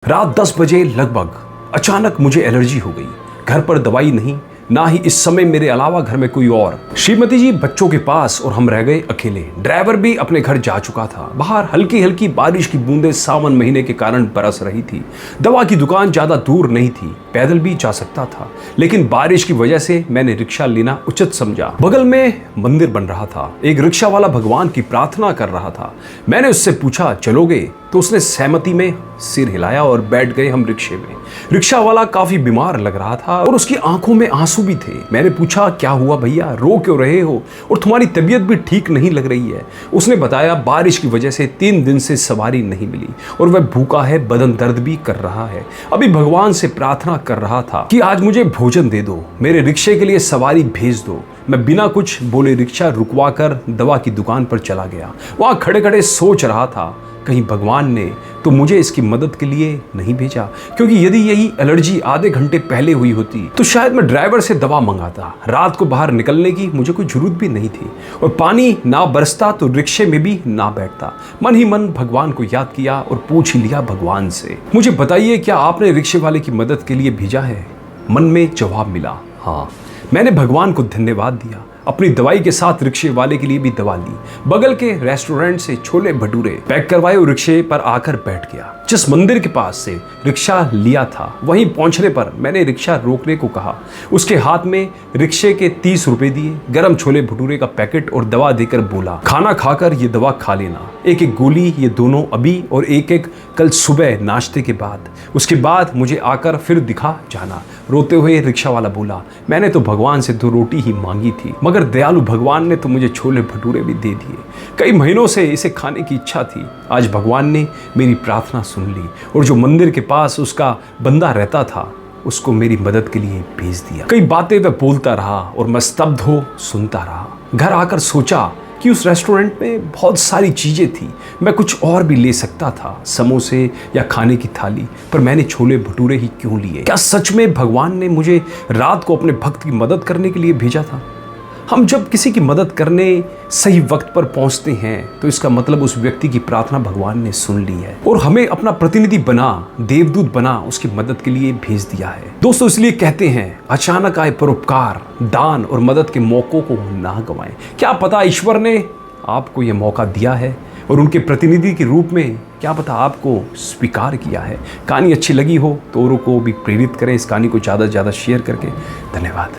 रात 10 बजे लगभग अचानक मुझे एलर्जी हो गई। घर पर दवाई नहीं, ना ही इस समय मेरे अलावा घर में कोई और। श्रीमती जी बच्चों के पास और हम रह गए अकेले। ड्राइवर भी अपने घर जा चुका था। बाहर हल्की हल्की बारिश की बूंदें सावन महीने के कारण बरस रही थी। दवा की दुकान ज्यादा दूर नहीं थी, पैदल भी जा सकता था, लेकिन बारिश की वजह से मैंने रिक्शा लेना उचित समझा। बगल में मंदिर बन रहा था। एक रिक्शा वाला भगवान की प्रार्थना कर रहा था। मैंने उससे पूछा चलोगे, तो उसने सहमति में सिर हिलाया और बैठ गए हम रिक्शे में। रिक्शा वाला काफी बीमार लग रहा था और उसकी आंखों में आंसू भी थे। मैंने पूछा क्या हुआ भैया, रो क्यों रहे हो और तुम्हारी तबीयत भी ठीक नहीं लग रही है। उसने बताया बारिश की वजह से 3 दिन से सवारी नहीं मिली और वह भूखा है, बदन दर्द भी कर रहा है। अभी भगवान से प्रार्थना कर रहा था कि आज मुझे भोजन दे दो, मेरे रिक्शे के लिए सवारी भेज दो। मैं बिना कुछ बोले रिक्शा रुकवा कर दवा की दुकान पर चला गया। वहां खड़े खड़े सोच रहा था कहीं भगवान ने तो मुझे इसकी मदद के लिए नहीं भेजा, क्योंकि यदि यही एलर्जी आधे घंटे पहले हुई होती तो शायद मैं ड्राइवर से दवा मंगाता। रात को बाहर निकलने की मुझे कोई जरूरत भी नहीं थी और पानी ना बरसता तो रिक्शे में भी ना बैठता। मन ही मन भगवान को याद किया और पूछ ही लिया भगवान से, मुझे बताइए क्या आपने रिक्शे वाले की मदद के लिए भेजा है। मन में जवाब मिला हाँ। मैंने भगवान को धन्यवाद दिया। अपनी दवाई के साथ रिक्शे वाले के लिए भी दवा ली। बगल के रेस्टोरेंट से छोले भटूरे पैक करवाए और रिक्शे पर आकर बैठ गया। जिस मंदिर के पास से रिक्शा लिया था वहीं पहुंचने पर मैंने रिक्शा रोकने को कहा। उसके हाथ में रिक्शे के 30 रुपए दिए, गरम छोले भटूरे का पैकेट और दवा देकर बोला खाना खाकर ये दवा खा लेना, एक एक गोली, ये दोनों अभी और एक एक कल सुबह नाश्ते के बाद। उसके बाद मुझे आकर फिर दिखा जाना। रोते हुए रिक्शा वाला बोला मैंने तो भगवान से 2 रोटी ही मांगी थी, मगर दयालु भगवान ने तो मुझे छोले भटूरे भी दे दिए। कई महीनों से इसे खाने की इच्छा थी। आज भगवान ने मेरी प्रार्थना सुन ली और जो मंदिर के पास उसका बंदा रहता था उसको मेरी मदद के लिए भेज दिया। कई बातें वह बोलता रहा और मैं स्तब्ध हो सुनता रहा। घर आकर सोचा कि उस रेस्टोरेंट में बहुत सारी चीज़ें थी, मैं कुछ और भी ले सकता था, समोसे या खाने की थाली, पर मैंने छोले भटूरे ही क्यों लिए। क्या सच में भगवान ने मुझे रात को अपने भक्त की मदद करने के लिए भेजा था। हम जब किसी की मदद करने सही वक्त पर पहुंचते हैं तो इसका मतलब उस व्यक्ति की प्रार्थना भगवान ने सुन ली है और हमें अपना प्रतिनिधि बना, देवदूत बना उसकी मदद के लिए भेज दिया है। दोस्तों इसलिए कहते हैं अचानक आए परोपकार, दान और मदद के मौकों को ना गंवाएं। क्या पता ईश्वर ने आपको यह मौका दिया है और उनके प्रतिनिधि के रूप में क्या पता आपको स्वीकार किया है। कहानी अच्छी लगी हो तो औरों को भी प्रेरित करें, इस कहानी को ज़्यादा से ज़्यादा शेयर करके। धन्यवाद।